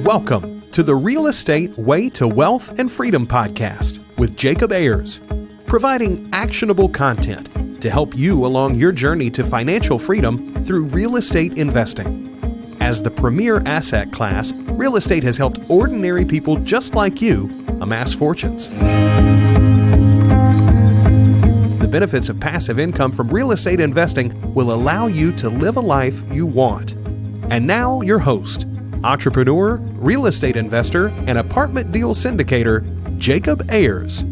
Welcome to the Real Estate Way to Wealth and Freedom podcast with Jacob Ayers, providing actionable content to help you along your journey to financial freedom through real estate investing. As the premier asset class, real estate has helped ordinary people just like you amass fortunes. The benefits of passive income from real estate investing will allow you to live a life you want. And now your host, entrepreneur, real estate investor, and apartment deal syndicator, Jacob Ayers.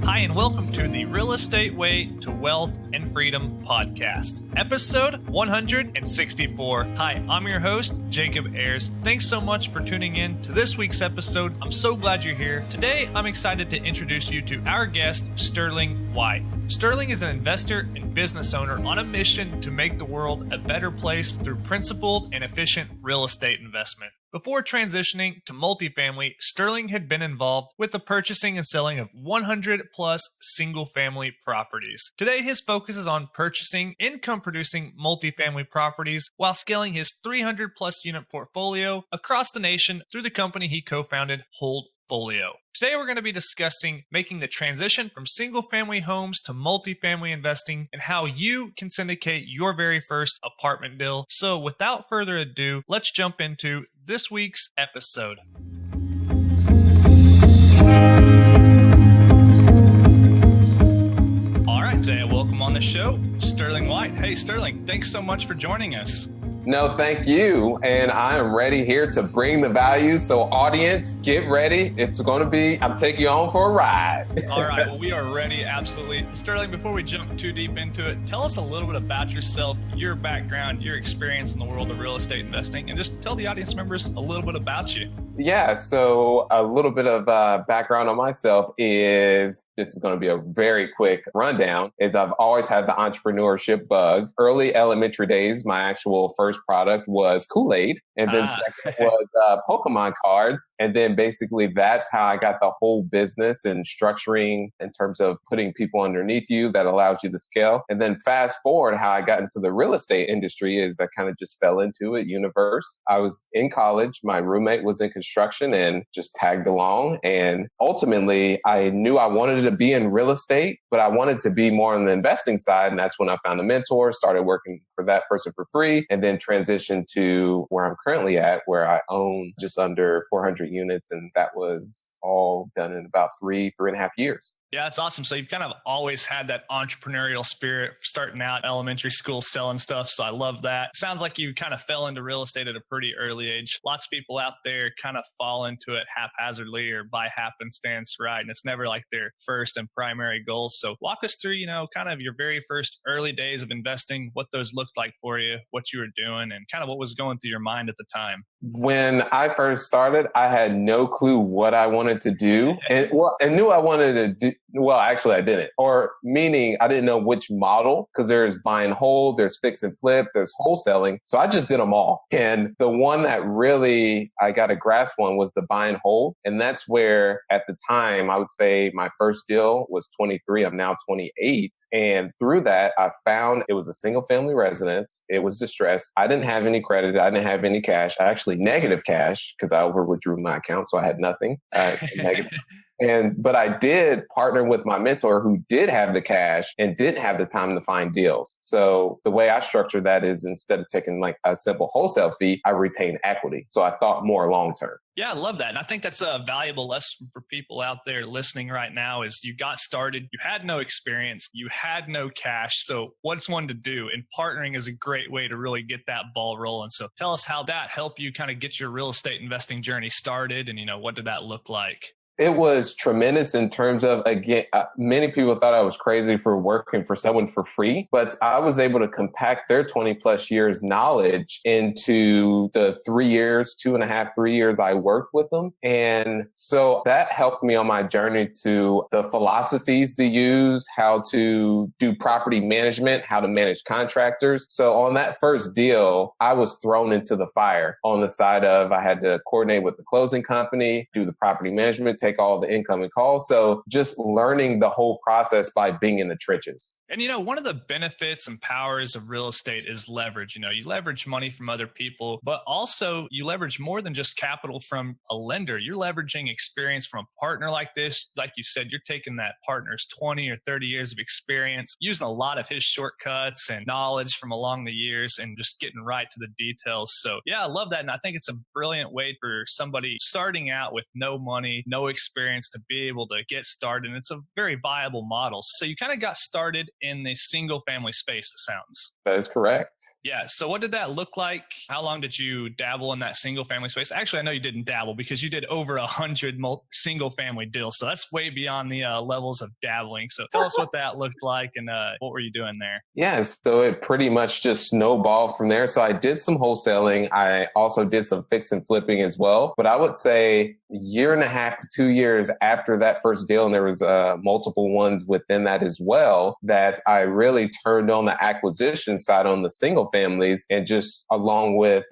Hi, and welcome to the Real Estate Way to Wealth and Freedom podcast, episode 164. Hi, I'm your host, Jacob Ayers. Thanks so much for tuning in to this week's episode. I'm so glad you're here. Today, I'm excited to introduce you to our guest, Sterling White. Sterling is an investor and business owner on a mission to make the world a better place through principled and efficient real estate investment. Before transitioning to multifamily, Sterling had been involved with the purchasing and selling of 100 plus single-family properties. Today, his focus is on purchasing income-producing multifamily properties while scaling his 300 plus unit portfolio across the nation through the company he co-founded, Holdfolio. Today, we're going to be discussing making the transition from single-family homes to multifamily investing and how you can syndicate your very first apartment deal. So without further ado, let's jump into this week's episode. All right, today, welcome on the show, Sterling White. Hey, Sterling, thanks so much for joining us. No, thank you. And I am ready here to bring the value. So audience, get ready. It's going to be, I'm taking you on for a ride. All right. Well, we are ready. Absolutely. Sterling, before we jump too deep into it, tell us a little bit about yourself, your background, your experience in the world of real estate investing, and just tell the audience members a little bit about you. Yeah. So a little bit of background on myself is, this is going to be a very quick rundown, is I've always had the entrepreneurship bug. Early elementary days, my actual first product was Kool-Aid. And then second was Pokemon cards. And then basically that's how I got the whole business and structuring in terms of putting people underneath you that allows you to scale. And then fast forward, how I got into the real estate industry is I kind of just fell into it, universe. I was in college. My roommate was in construction and just tagged along. And ultimately, I knew I wanted to be in real estate, but I wanted to be more on the investing side. And that's when I found a mentor, started working for that person for free, and then transitioned to where I'm currently at, where I own just under 400 units. And that was all done in about 3.5 years. Yeah, that's awesome. So you've kind of always had that entrepreneurial spirit starting out elementary school selling stuff. So I love that. Sounds like you kind of fell into real estate at a pretty early age. Lots of people out there kind of fall into it haphazardly or by happenstance, right? And it's never like their first and primary goals. So walk us through, kind of your very first early days of investing, what those looked like for you, what you were doing, and kind of what was going through your mind at the time. When I first started, I had no clue what I wanted to do. And knew I wanted to do. Well, actually, I didn't. Or meaning I didn't know which model, because there's buy and hold, there's fix and flip, there's wholesaling. So I just did them all. And the one that really I got a grasp on was the buy and hold. And that's where at the time, I would say my first deal was 23. I'm now 28. And through that, I found it was a single family residence. It was distressed. I didn't have any credit. I didn't have any cash. I actually negative cash because I withdrew my account. So I had nothing negative. But I did partner with my mentor who did have the cash and didn't have the time to find deals. So the way I structured that is instead of taking like a simple wholesale fee, I retained equity. So I thought more long term. Yeah, I love that. And I think that's a valuable lesson for people out there listening right now is you got started, you had no experience, you had no cash. So what's one to do? And partnering is a great way to really get that ball rolling. So tell us how that helped you kind of get your real estate investing journey started and, what did that look like? It was tremendous in terms of, again, many people thought I was crazy for working for someone for free, but I was able to compact their 20 plus years knowledge into the 3 years, 2.5, 3 years I worked with them. And so that helped me on my journey to the philosophies to use, how to do property management, how to manage contractors. So on that first deal, I was thrown into the fire on the side of I had to coordinate with the closing company, do the property management, take all the incoming calls. So just learning the whole process by being in the trenches. And, one of the benefits and powers of real estate is leverage. You leverage money from other people, but also you leverage more than just capital from a lender. You're leveraging experience from a partner like this. Like you said, you're taking that partner's 20 or 30 years of experience, using a lot of his shortcuts and knowledge from along the years and just getting right to the details. So yeah, I love that. And I think it's a brilliant way for somebody starting out with no money, no experience to be able to get started. And it's a very viable model. So you kind of got started in the single family space, it sounds. That is correct. Yeah. So what did that look like? How long did you dabble in that single family space? Actually, I know you didn't dabble because you did over 100 single family deals. So that's way beyond the levels of dabbling. So tell us what that looked like and what were you doing there? Yeah, so it pretty much just snowballed from there. So I did some wholesaling. I also did some fix and flipping as well. But I would say a year and a half to 2 years after that first deal, and there was multiple ones within that as well, that I really turned on the acquisition side on the single families and just along with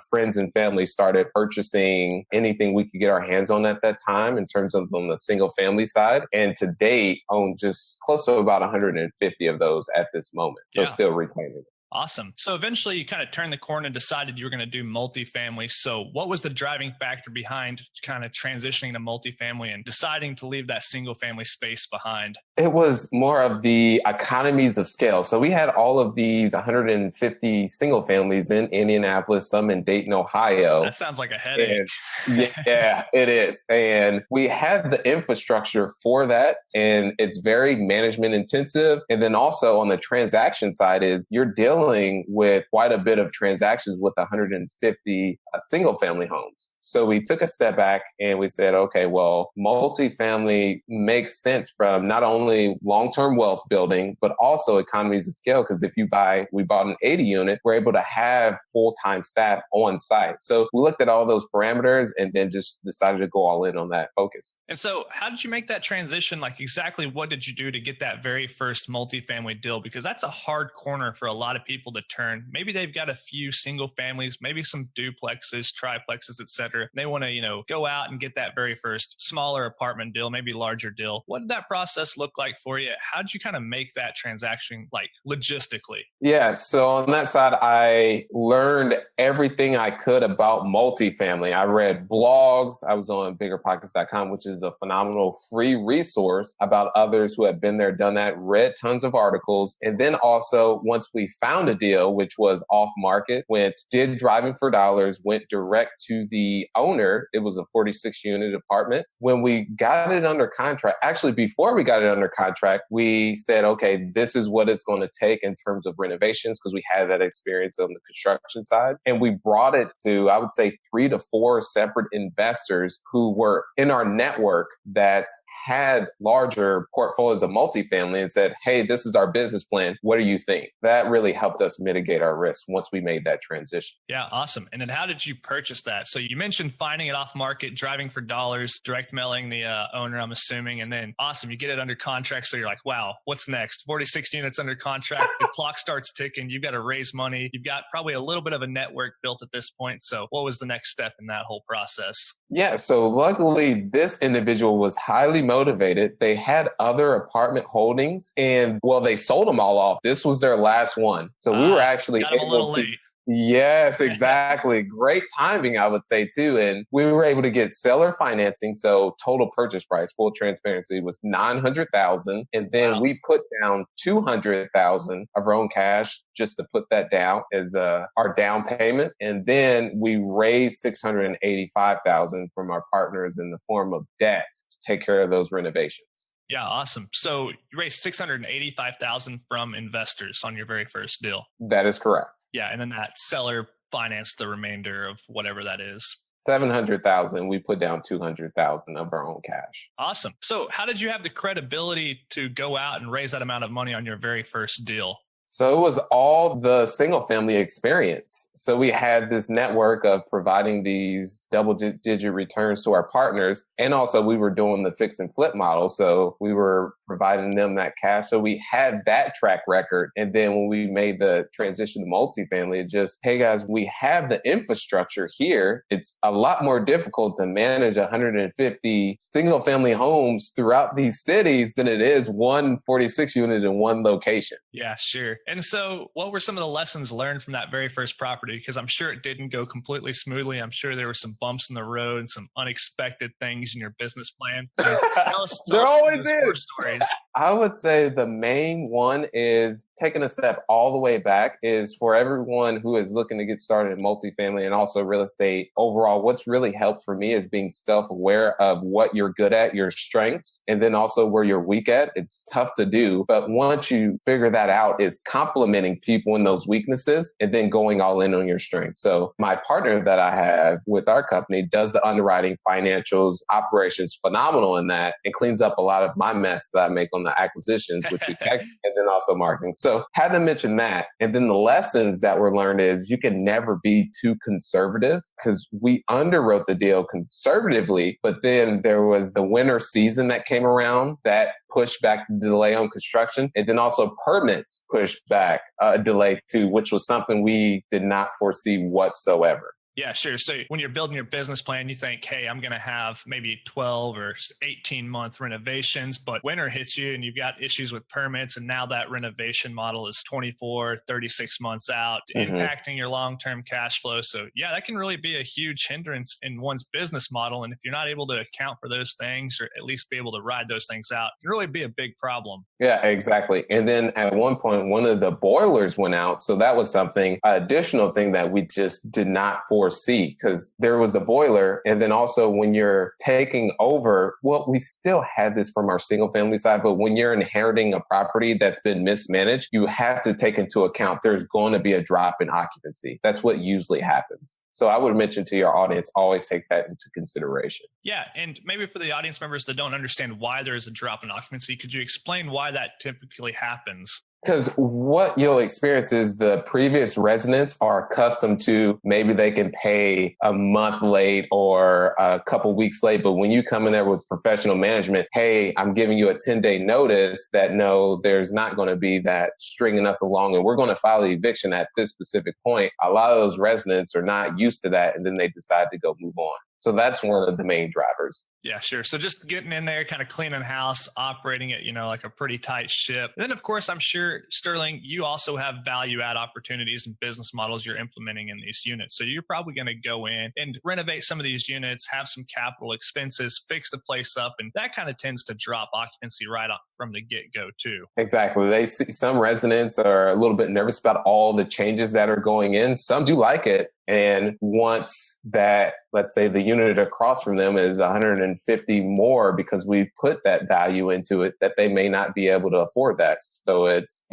friends and family started purchasing anything we could get our hands on at that time in terms of on the single family side. And to date, own just close to about 150 of those at this moment. So still retaining it. Awesome. So eventually you kind of turned the corner and decided you were going to do multifamily. So what was the driving factor behind kind of transitioning to multifamily and deciding to leave that single family space behind? It was more of the economies of scale. So we had all of these 150 single families in Indianapolis, some in Dayton, Ohio. That sounds like a headache. Yeah, it is. And we had the infrastructure for that. And it's very management intensive. And then also on the transaction side is you're dealing with quite a bit of transactions with 150 single family homes. So we took a step back and we said, okay, well, multifamily makes sense from not only long-term wealth building, but also economies of scale. Because if we bought an 80 unit, we're able to have full-time staff on site. So we looked at all those parameters and then just decided to go all in on that focus. And so how did you make that transition? Like exactly what did you do to get that very first multifamily deal? Because that's a hard corner for a lot of people to turn. Maybe they've got a few single families, maybe some duplexes, triplexes, etc. They want to, go out and get that very first smaller apartment deal, maybe larger deal. What did that process look like for you? How did you kind of make that transaction like logistically? Yeah. So on that side, I learned everything I could about multifamily. I read blogs. I was on biggerpockets.com, which is a phenomenal free resource about others who have been there, done that, read tons of articles. And then also once we found a deal, which was off market, did driving for dollars, went direct to the owner. It was a 46 unit apartment. When we got it under contract, actually before we got it under contract, we said, okay, this is what it's going to take in terms of renovations because we had that experience on the construction side. And we brought it to, I would say, 3 to 4 separate investors who were in our network that had larger portfolios of multifamily and said, hey, this is our business plan. What do you think? That really helped us mitigate our risk once we made that transition. Yeah, awesome. And then how did you purchase that? So you mentioned finding it off market, driving for dollars, direct mailing the owner, I'm assuming. And then awesome, you get it under contract. So you're like, wow, what's next? 46 units under contract. The clock starts ticking. You've got to raise money. You've got probably a little bit of a network built at this point. So what was the next step in that whole process? Yeah, so luckily this individual was highly motivated. They had other apartment holdings and they sold them all off. This was their last one. So we were actually able to. Yes, exactly. Great timing, I would say, too. And we were able to get seller financing. So total purchase price, full transparency, was $900,000. And then we put down $200,000 of our own cash just to put that down as our down payment. And then we raised $685,000 from our partners in the form of debt to take care of those renovations. Yeah, awesome. So you raised $685,000 from investors on your very first deal. That is correct. Yeah, and then that seller financed the remainder of whatever that is. $700,000. We put down $200,000 of our own cash. Awesome. So how did you have the credibility to go out and raise that amount of money on your very first deal? So it was all the single family experience. So we had this network of providing these double-digit returns to our partners. And also we were doing the fix and flip model. So we were providing them that cash. So we had that track record. And then when we made the transition to multifamily, it just, hey guys, we have the infrastructure here. It's a lot more difficult to manage 150 single family homes throughout these cities than it is one 46 unit in one location. Yeah, sure. And so what were some of the lessons learned from that very first property? Because I'm sure it didn't go completely smoothly. I'm sure there were some bumps in the road and some unexpected things in your business plan. There always is. Stories. I would say the main one is taking a step all the way back is for everyone who is looking to get started in multifamily and also real estate overall. What's really helped for me is being self-aware of what you're good at, your strengths, and then also where you're weak at. It's tough to do, but once you figure that out, is complimenting people in those weaknesses and then going all in on your strengths. So my partner that I have with our company does the underwriting, financials, operations, phenomenal in that, and cleans up a lot of my mess that I make on the acquisitions, which we tech, and then also marketing. So had to mention that. And then the lessons that were learned is you can never be too conservative because we underwrote the deal conservatively, but then there was the winter season that came around that pushed back the delay on construction. And then also permits pushed back a delay too, which was something we did not foresee whatsoever. Yeah, sure. So when you're building your business plan, you think, hey, I'm going to have maybe 12 or 18-month renovations, but winter hits you and you've got issues with permits. And now that renovation model is 24, 36 months out, impacting your long-term cash flow. So yeah, that can really be a huge hindrance in one's business model. And if you're not able to account for those things or at least be able to ride those things out, it can really be a big problem. Yeah, exactly. And then at one point, one of the boilers went out. So that was something, an additional thing that we just did not foresee because there was the boiler. And then also when you're taking over, well, we still had this from our single family side, but when you're inheriting a property that's been mismanaged, you have to take into account there's going to be a drop in occupancy. That's what usually happens. So I would mention to your audience, always take that into consideration. Yeah. And maybe for the audience members that don't understand why there is a drop in occupancy, could you explain why that typically happens? Because what you'll experience is the previous residents are accustomed to maybe they can pay a month late or a couple weeks late. But when you come in there with professional management, hey, I'm giving you a 10-day notice that no, there's not going to be that stringing us along and we're going to file the eviction at this specific point. A lot of those residents are not used to that. And then they decide to go move on. So that's one of the main drivers. Yeah, sure. So just getting in there, kind of cleaning house, operating it, like a pretty tight ship. And then, of course, I'm sure, Sterling, you also have value add opportunities and business models you're implementing in these units. So you're probably going to go in and renovate some of these units, have some capital expenses, fix the place up. And that kind of tends to drop occupancy right off from the get-go too. Exactly. They see some residents are a little bit nervous about all the changes that are going in. Some do like it. And once that, let's say the unit across from them is 150 more because we put that value into it, that they may not be able to afford that. So it's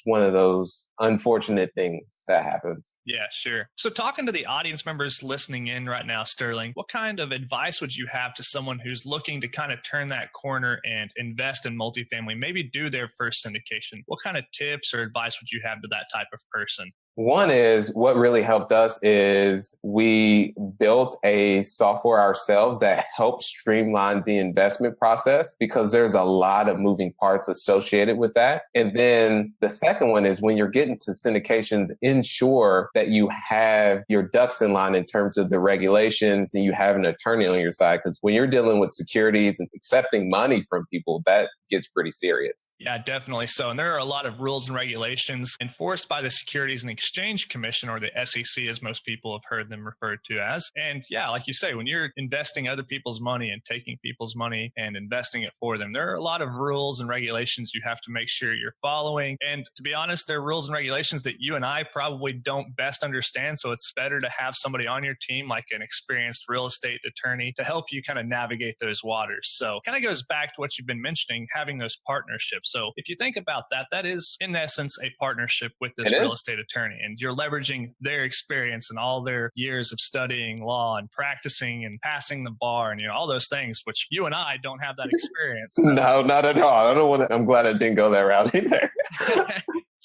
one of those unfortunate things that happens. Yeah, sure. So talking to the audience members listening in right now, Sterling, what kind of advice would you have to someone who's looking to kind of turn that corner and invest in multifamily, maybe do their first syndication? What kind of tips or advice would you have to that type of person? One is what really helped us is we built a software ourselves that helps streamline the investment process because there's a lot of moving parts associated with that. And then the second one is when you're getting to syndications, ensure that you have your ducks in line in terms of the regulations and you have an attorney on your side. Because when you're dealing with securities and accepting money from people, that gets pretty serious. Yeah, definitely so. And there are a lot of rules and regulations enforced by the Securities and Exchange Commission, or the SEC, as most people have heard them referred to as. And yeah, like you say, when you're investing other people's money and taking people's money and investing it for them, there are a lot of rules and regulations you have to make sure you're following. And to be honest, there are rules and regulations that you and I probably don't best understand. So it's better to have somebody on your team, like an experienced real estate attorney, to help you kind of navigate those waters. So it kind of goes back to what you've been mentioning, having those partnerships. So if you think about that, that is in essence a partnership with this real estate attorney, and you're leveraging their experience and all their years of studying law and practicing and passing the bar and all those things, which you and I don't have that experience. No, not at all. I'm glad I didn't go that route either.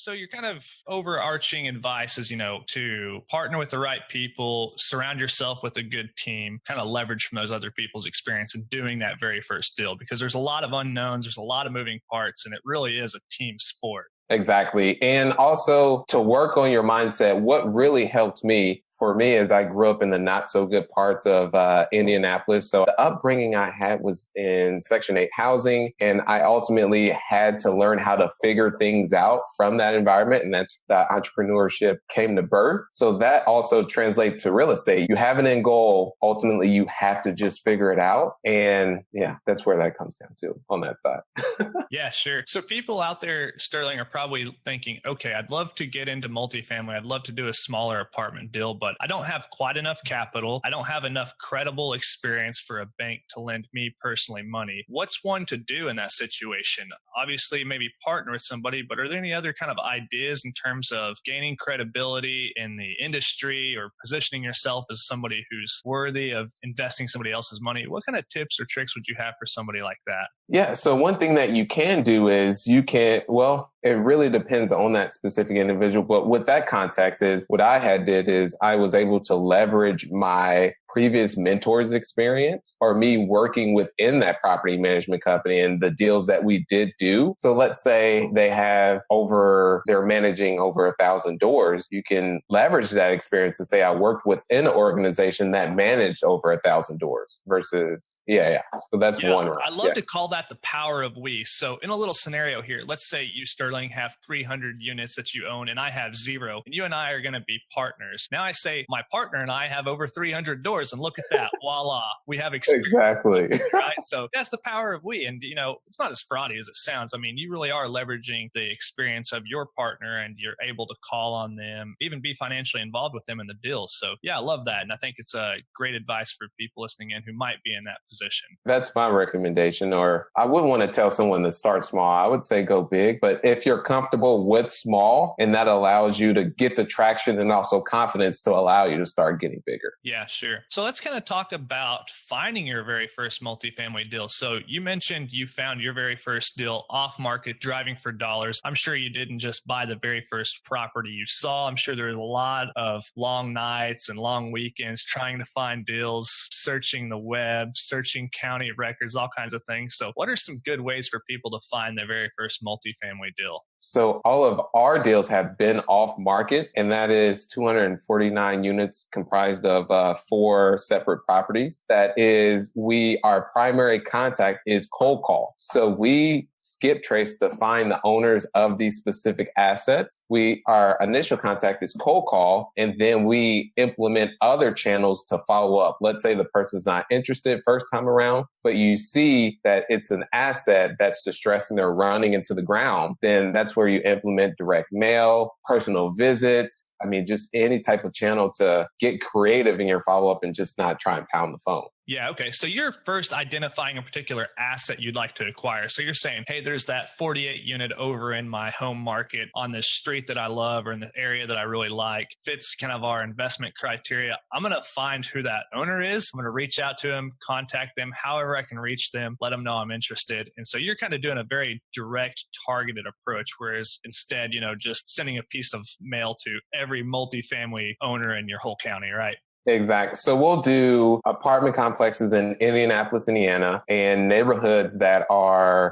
So your kind of overarching advice is, to partner with the right people, surround yourself with a good team, kind of leverage from those other people's experience in doing that very first deal, because there's a lot of unknowns, there's a lot of moving parts, and it really is a team sport. Exactly. And also to work on your mindset, what really helped me, for me, as I grew up in the not so good parts of Indianapolis. So the upbringing I had was in Section 8 housing, and I ultimately had to learn how to figure things out from that environment. And that's the entrepreneurship came to birth. So that also translates to real estate. You have an end goal. Ultimately, you have to just figure it out. And yeah, that's where that comes down to on that side. Yeah, sure. So people out there, Sterling, are probably thinking, okay, I'd love to get into multifamily. I'd love to do a smaller apartment deal, but I don't have quite enough capital. I don't have enough credible experience for a bank to lend me personally money. What's one to do in that situation? Obviously, maybe partner with somebody, but are there any other kind of ideas in terms of gaining credibility in the industry or positioning yourself as somebody who's worthy of investing somebody else's money? What kind of tips or tricks would you have for somebody like that? Yeah. So one thing that you can do is it really depends on that specific individual. But with that context is what I had did is I was able to leverage my previous mentor's experience or me working within that property management company and the deals that we did do. So let's say they're managing over 1,000 doors. You can leverage that experience and say, I worked within an organization that managed over 1,000 doors versus, So that's one route. I love to call that the power of we. So in a little scenario here, let's say you, Sterling, have 300 units that you own and I have 0, and you and I are going to be partners. Now I say my partner and I have over 300 doors, and look at that. Voila. We have experience. Exactly. Right. So that's the power of we. And, it's not as fraudy as it sounds. I mean, you really are leveraging the experience of your partner and you're able to call on them, even be financially involved with them in the deal. So yeah, I love that. And I think it's a great advice for people listening in who might be in that position. That's my recommendation. Or I wouldn't want to tell someone to start small. I would say go big. But if you're comfortable with small, and that allows you to get the traction and also confidence to allow you to start getting bigger. Yeah, sure. So let's kind of talk about finding your very first multifamily deal. So you mentioned you found your very first deal off market, driving for dollars. I'm sure you didn't just buy the very first property you saw. I'm sure there was a lot of long nights and long weekends trying to find deals, searching the web, searching county records, all kinds of things. So what are some good ways for people to find their very first multifamily deal? So all of our deals have been off market, and that is 249 units comprised of 4 separate properties. That is, our primary contact is cold call. So we skip trace to find the owners of these specific assets. Our initial contact is cold call, and then we implement other channels to follow up. Let's say the person's not interested first time around, but you see that it's an asset that's distressed and they're running into the ground, then that's where you implement direct mail, personal visits. I mean, just any type of channel to get creative in your follow-up and just not try and pound the phone. Yeah. Okay. So you're first identifying a particular asset you'd like to acquire. So you're saying, hey, there's that 48 unit over in my home market on this street that I love or in the area that I really like, fits kind of our investment criteria. I'm going to find who that owner is. I'm going to reach out to them, contact them, however I can reach them, let them know I'm interested. And so you're kind of doing a very direct, targeted approach, whereas instead, just sending a piece of mail to every multifamily owner in your whole county, right? Exactly. So we'll do apartment complexes in Indianapolis, Indiana, and neighborhoods that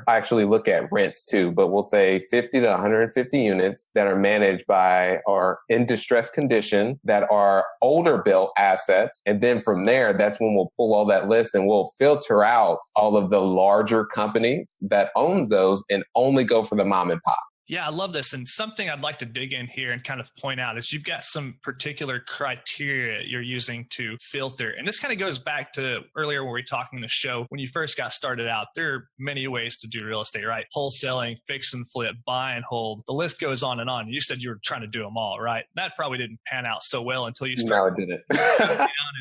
actually look at rents too, but we'll say 50 to 150 units that are managed by or in distressed condition that are older built assets. And then from there, that's when we'll pull all that list and we'll filter out all of the larger companies that owns those and only go for the mom and pop. Yeah, I love this. And something I'd like to dig in here and kind of point out is you've got some particular criteria you're using to filter. And this kind of goes back to earlier when we were talking the show. When you first got started out, there are many ways to do real estate, right? Wholesaling, fix and flip, buy and hold. The list goes on and on. You said you were trying to do them all, right? That probably didn't pan out so well until you started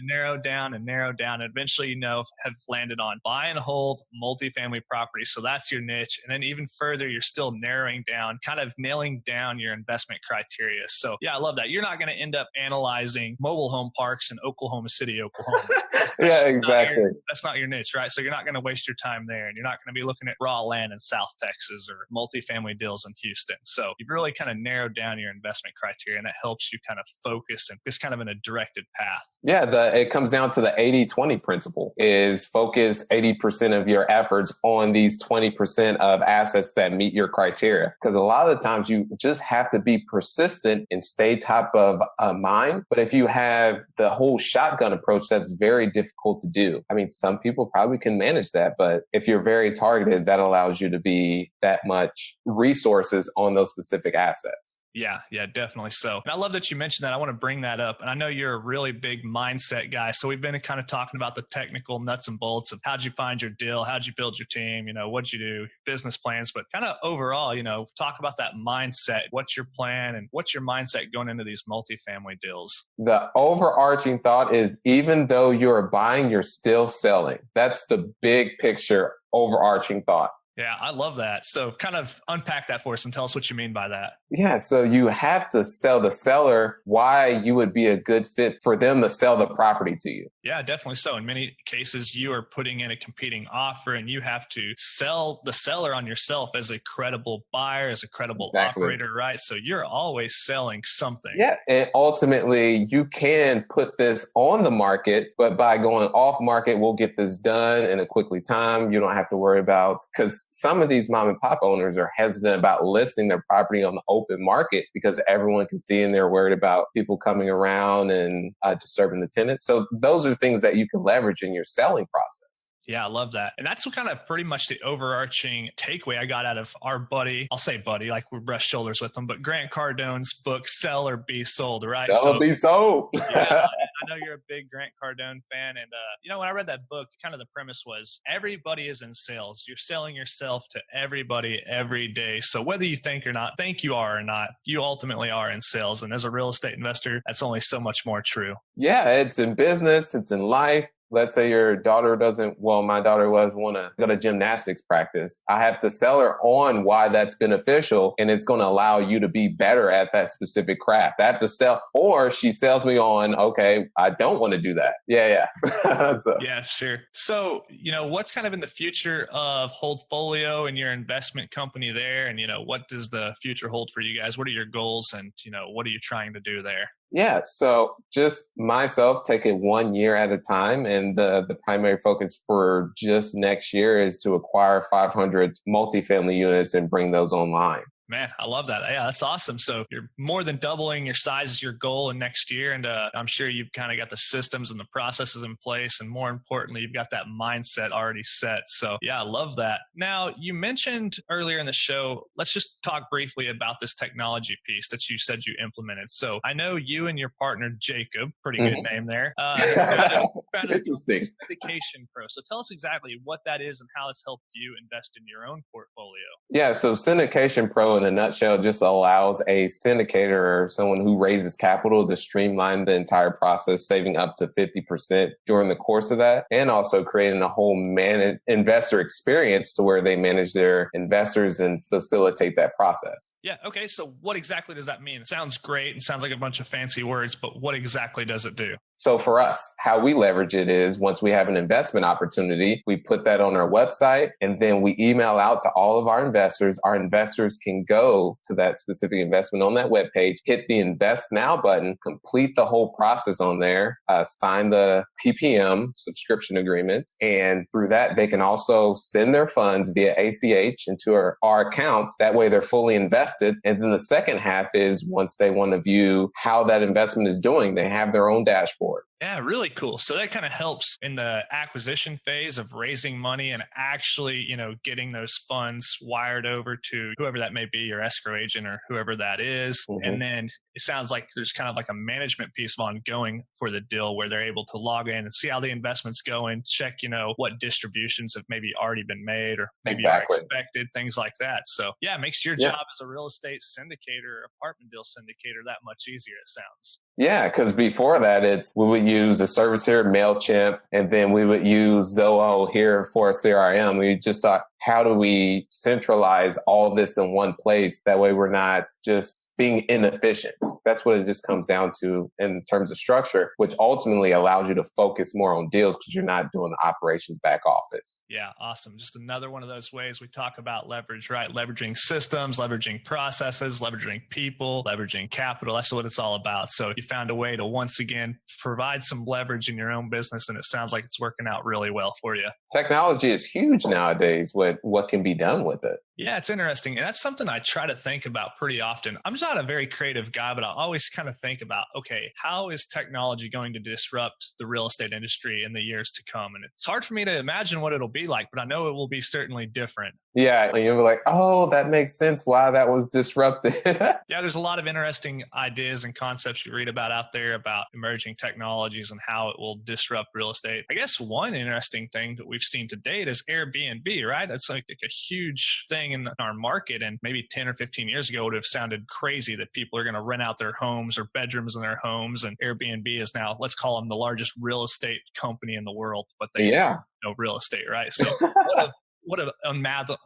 narrow down. And eventually, have landed on buy and hold multifamily property. So that's your niche. And then even further, you're still narrowing down around kind of nailing down your investment criteria. So yeah, I love that. You're not going to end up analyzing mobile home parks in Oklahoma City, Oklahoma. Yeah, exactly. That's not your niche, right? So you're not going to waste your time there, and you're not going to be looking at raw land in South Texas or multifamily deals in Houston. So you've really kind of narrowed down your investment criteria, and that helps you kind of focus and just kind of in a directed path. Yeah, it comes down to the 80-20 principle is focus 80% of your efforts on these 20% of assets that meet your criteria. Because a lot of the times you just have to be persistent and stay top of mind. But if you have the whole shotgun approach, that's very difficult to do. I mean, some people probably can manage that, but if you're very targeted, that allows you to be that much resources on those specific assets. Yeah, definitely so. And I love that you mentioned that. I want to bring that up. And I know you're a really big mindset guy. So we've been kind of talking about the technical nuts and bolts of how'd you find your deal? How'd you build your team? What'd you do? Business plans, but kind of overall, talk about that mindset. What's your plan and what's your mindset going into these multifamily deals? The overarching thought is even though you're buying, you're still selling. That's the big picture, overarching thought. Yeah, I love that. So kind of unpack that for us and tell us what you mean by that. Yeah, so you have to sell the seller why you would be a good fit for them to sell the property to you. Yeah, definitely so. In many cases, you are putting in a competing offer and you have to sell the seller on yourself as a credible buyer, as a credible operator, right? So you're always selling something. Yeah, and ultimately you can put this on the market, but by going off market, we'll get this done in a quickly time. You don't have to worry about, because some of these mom and pop owners are hesitant about listing their property on the open market because everyone can see and they're worried about people coming around and disturbing the tenants. So those are things that you can leverage in your selling process. Yeah, I love that. And that's what kind of pretty much the overarching takeaway I got out of our buddy. I'll say buddy, like we brush shoulders with him, but Grant Cardone's book, Sell or Be Sold, right? Sell or Be Sold. Yeah, I know you're a big Grant Cardone fan. And, when I read that book, kind of the premise was everybody is in sales. You're selling yourself to everybody every day. So whether you think you are or not, you ultimately are in sales. And as a real estate investor, that's only so much more true. Yeah, it's in business, it's in life. Let's say your daughter my daughter want to go to gymnastics practice. I have to sell her on why that's beneficial and it's going to allow you to be better at that specific craft. I have to sell, or she sells me on, okay, I don't want to do that. Yeah. Yeah, sure. So, what's kind of in the future of Holdfolio and your investment company there? And, what does the future hold for you guys? What are your goals and, what are you trying to do there? Yeah, so just myself, take it 1 year at a time. And the primary focus for just next year is to acquire 500 multifamily units and bring those online. Man, I love that. Yeah, that's awesome. So you're more than doubling your size as your goal in next year. And I'm sure you've kind of got the systems and the processes in place. And more importantly, you've got that mindset already set. So yeah, I love that. Now, you mentioned earlier in the show, let's just talk briefly about this technology piece that you said you implemented. So I know you and your partner, Jacob, pretty good name there, founded SyndicationPro. So tell us exactly what that is and how it's helped you invest in your own portfolio. Yeah, so SyndicationPro in a nutshell just allows a syndicator or someone who raises capital to streamline the entire process, saving up to 50% during the course of that, and also creating a whole investor experience to where they manage their investors and facilitate that process. Yeah. Okay. So what exactly does that mean? It sounds great. It sounds like a bunch of fancy words, but what exactly does it do? So for us, how we leverage it is once we have an investment opportunity, we put that on our website and then we email out to all of our investors. Our investors can go to that specific investment on that webpage, hit the Invest Now button, complete the whole process on there, sign the PPM subscription agreement. And through that, they can also send their funds via ACH into our account. That way they're fully invested. And then the second half is once they want to view how that investment is doing, they have their own dashboard. Yeah, really cool. So that kind of helps in the acquisition phase of raising money and actually, getting those funds wired over to whoever that may be, your escrow agent or whoever that is. Mm-hmm. And then it sounds like there's kind of like a management piece of ongoing for the deal where they're able to log in and see how the investment's going, check, what distributions have maybe already been made or maybe are expected, things like that. So yeah, it makes your job as a real estate syndicator, apartment deal syndicator that much easier, it sounds. Yeah, because before that, we would use the service here, MailChimp, and then we would use Zoho here for CRM. We just thought, how do we centralize all this in one place? That way we're not just being inefficient. That's what it just comes down to in terms of structure, which ultimately allows you to focus more on deals because you're not doing the operations back office. Yeah, awesome. Just another one of those ways we talk about leverage, right? Leveraging systems, leveraging processes, leveraging people, leveraging capital. That's what it's all about. So you found a way to once again provide some leverage in your own business, and it sounds like it's working out really well for you. Technology is huge nowadays with what can be done with it. Yeah, it's interesting. And that's something I try to think about pretty often. I'm just not a very creative guy, but I always kind of think about, okay, how is technology going to disrupt the real estate industry in the years to come? And it's hard for me to imagine what it'll be like, but I know it will be certainly different. Yeah, and you'll be like, oh, that makes sense why that was disrupted. Yeah, there's a lot of interesting ideas and concepts you read about out there about emerging technologies and how it will disrupt real estate. I guess one interesting thing that we've seen to date is Airbnb, right? That's like a huge thing in our market. And maybe 10 or 15 years ago, it would have sounded crazy that people are going to rent out their homes or bedrooms in their homes. And Airbnb is now, let's call them the largest real estate company in the world, but they know real estate, right? So what an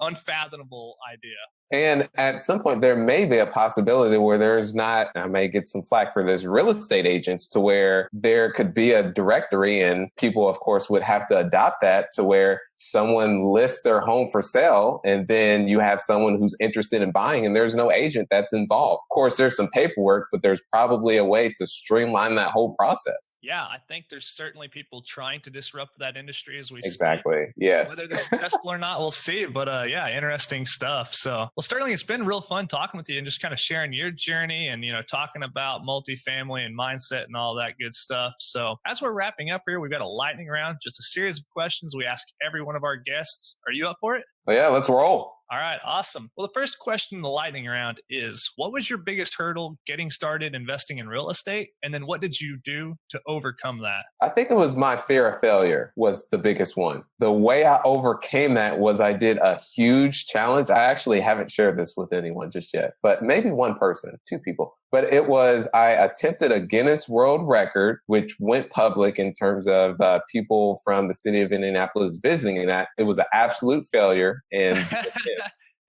unfathomable idea. And at some point, there may be a possibility where there's not, I may get some flack for this, real estate agents, to where there could be a directory and people, of course, would have to adopt that to where someone lists their home for sale and then you have someone who's interested in buying and there's no agent that's involved. Of course, there's some paperwork, but there's probably a way to streamline that whole process. Yeah, I think there's certainly people trying to disrupt that industry as we Exactly. speak. Yes. Whether they're successful or not, we'll see. But yeah, interesting stuff. So, well, Sterling, it's been real fun talking with you and just kind of sharing your journey and, talking about multifamily and mindset and all that good stuff. So as we're wrapping up here, we've got a lightning round, just a series of questions we ask every one of our guests. Are you up for it? Oh, yeah, let's roll. All right, awesome. Well, the first question in the lightning round is, what was your biggest hurdle getting started investing in real estate? And then what did you do to overcome that? I think it was my fear of failure was the biggest one. The way I overcame that was I did a huge challenge. I actually haven't shared this with anyone just yet, but maybe one person, two people. But it was, I attempted a Guinness World Record, which went public in terms of people from the city of Indianapolis visiting that. It was an absolute failure. And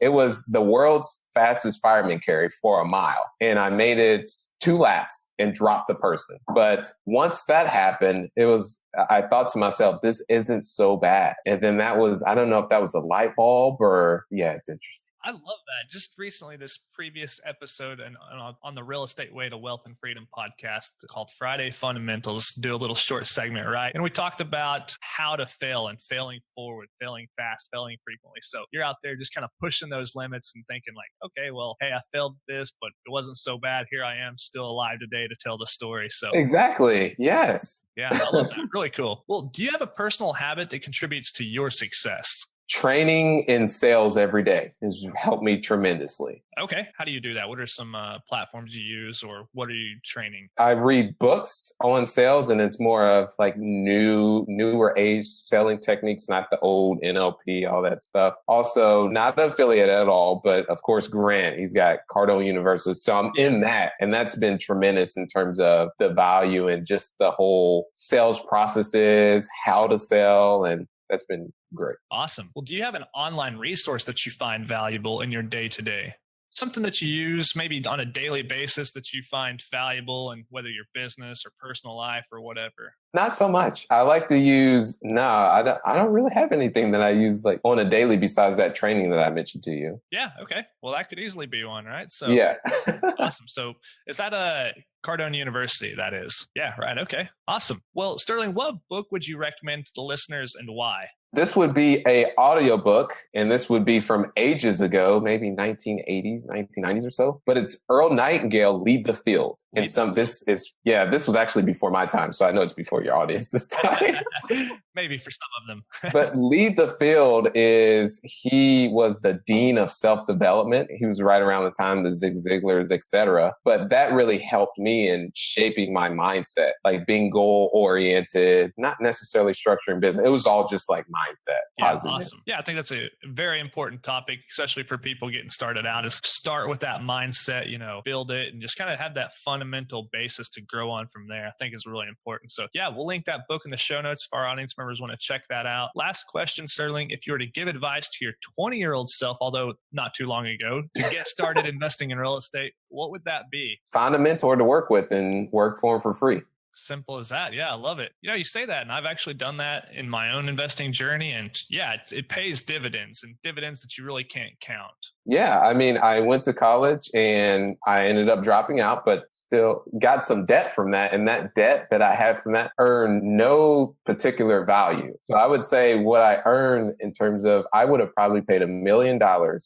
it was the world's fastest fireman carry for a mile. And I made it 2 laps and dropped the person. But once that happened, I thought to myself, this isn't so bad. And then that was, I don't know if that was a light bulb or, yeah, it's interesting. I love that. Just recently, this previous episode on the Real Estate Way to Wealth and Freedom podcast called Friday Fundamentals, do a little short segment, right? And we talked about how to fail and failing forward, failing fast, failing frequently. So you're out there just kind of pushing those limits and thinking like, okay, well, hey, I failed this, but it wasn't so bad. Here I am still alive today to tell the story. So exactly. Yes. Yeah, I love that. Really cool. Well, do you have a personal habit that contributes to your success? Training in sales every day has helped me tremendously. Okay. How do you do that? What are some platforms you use, or what are you training? I read books on sales, and it's more of like newer age selling techniques, not the old NLP, all that stuff. Also, not an affiliate at all, but of course, Grant, he's got Cardone University. So I'm in that, and that's been tremendous in terms of the value and just the whole sales processes, how to sell, and that's been great. Awesome. Well, do you have an online resource that you find valuable in your day-to-day? Something that you use maybe on a daily basis that you find valuable in whether your business or personal life or whatever? Not so much. I like to use, I don't really have anything that I use like on a daily besides that training that I mentioned to you. Yeah. Okay. Well, that could easily be one, right? So yeah. Awesome. So is that a Cardone University? That is. Yeah. Right. Okay. Awesome. Well, Sterling, what book would you recommend to the listeners and why? This would be an audiobook, and this would be from ages ago, maybe 1980s, 1990s or so. But it's Earl Nightingale, Lead the Field. And this was actually before my time, so I know it's before your audience's time. Maybe for some of them. But Lead the Field he was the dean of self-development. He was right around the time the Zig Ziglars, et cetera. But that really helped me in shaping my mindset, like being goal-oriented, not necessarily structuring business. It was all just like mindset. mindset. Yeah, Positive. awesome. Yeah, I think that's a very important topic, especially for people getting started out, is start with that mindset, build it and just kind of have that fundamental basis to grow on from there. I think is really important. So yeah, we'll link that book in the show notes if our audience members want to check that out. Last question, Sterling, if you were to give advice to your 20-year-old self, although not too long ago, to get started investing in real estate, what would that be? Find a mentor to work with and work for them for free. Simple as that. Yeah, I love it. You say that, and I've actually done that in my own investing journey. And yeah, it pays dividends, and dividends that you really can't count. Yeah, I mean, I went to college and I ended up dropping out, but still got some debt from that. And that debt that I had from that earned no particular value. So I would say what I earned in terms of, I would have probably paid $1 million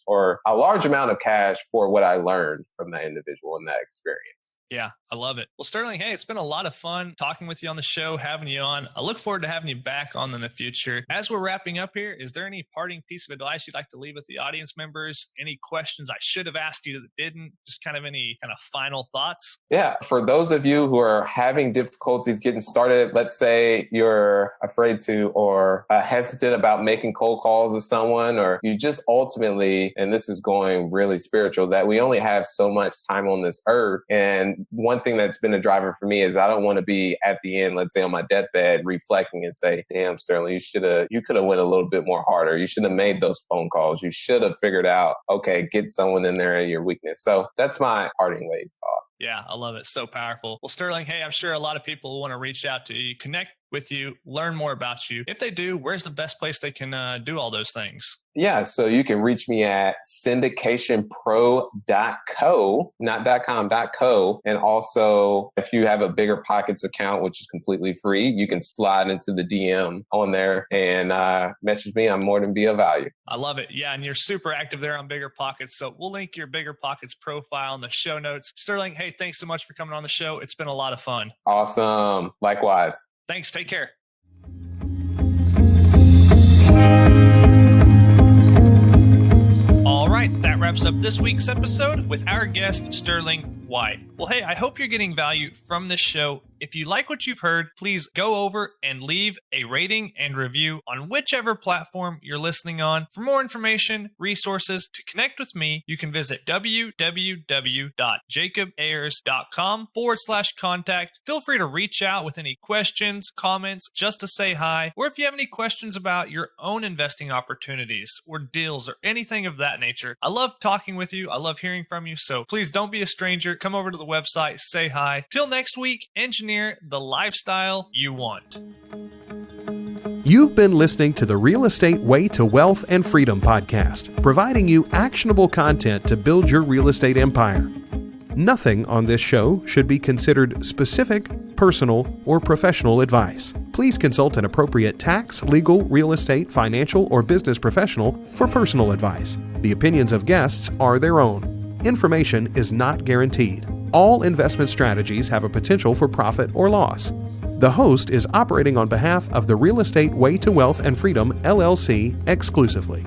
or a large amount of cash for what I learned from that individual in that experience. Yeah, I love it. Well, Sterling, hey, it's been a lot of fun talking with you on the show, having you on. I look forward to having you back on in the future. As we're wrapping up here, is there any parting piece of advice you'd like to leave with the audience members? Any questions I should have asked you that didn't? Just kind of any kind of final thoughts? Yeah, for those of you who are having difficulties getting started, let's say you're afraid to or hesitant about making cold calls to someone, or you just ultimately, and this is going really spiritual, that we only have so much time on this earth. And one thing that's been a driver for me is I don't want to be at the end, let's say on my deathbed, reflecting and say, damn, Sterling, you could have went a little bit more harder. You should have made those phone calls. You should have figured out, okay, get someone in there at your weakness. So that's my parting ways thought. Yeah, I love it. So powerful. Well, Sterling, hey, I'm sure a lot of people want to reach out to you, connect with you, learn more about you. If they do, where's the best place they can do all those things? Yeah, so you can reach me at syndicationpro.co, not .com, .co. And also, if you have a Bigger Pockets account, which is completely free, you can slide into the DM on there and message me. I'm more than be of value. I love it. Yeah, and you're super active there on Bigger Pockets. So we'll link your Bigger Pockets profile in the show notes. Sterling, hey, thanks so much for coming on the show. It's been a lot of fun. Awesome. Likewise. Thanks. Take care. All right, that wraps up this week's episode with our guest, Sterling White. Well, hey, I hope you're getting value from this show. If you like what you've heard, please go over and leave a rating and review on whichever platform you're listening on. For more information, resources, to connect with me, you can visit www.jacobayers.com/contact. Feel free to reach out with any questions, comments, just to say hi, or if you have any questions about your own investing opportunities or deals or anything of that nature. I love talking with you. I love hearing from you. So please don't be a stranger. Come over to the website, say hi. Till next week, engineer the lifestyle you want. You've been listening to the Real Estate Way to Wealth and Freedom podcast, providing you actionable content to build your real estate empire. Nothing on this show should be considered specific, personal, or professional advice. Please consult an appropriate tax, legal, real estate, financial, or business professional for personal advice. The opinions of guests are their own. Information is not guaranteed. All investment strategies have a potential for profit or loss. The host is operating on behalf of the Real Estate Way to Wealth and Freedom, LLC, exclusively.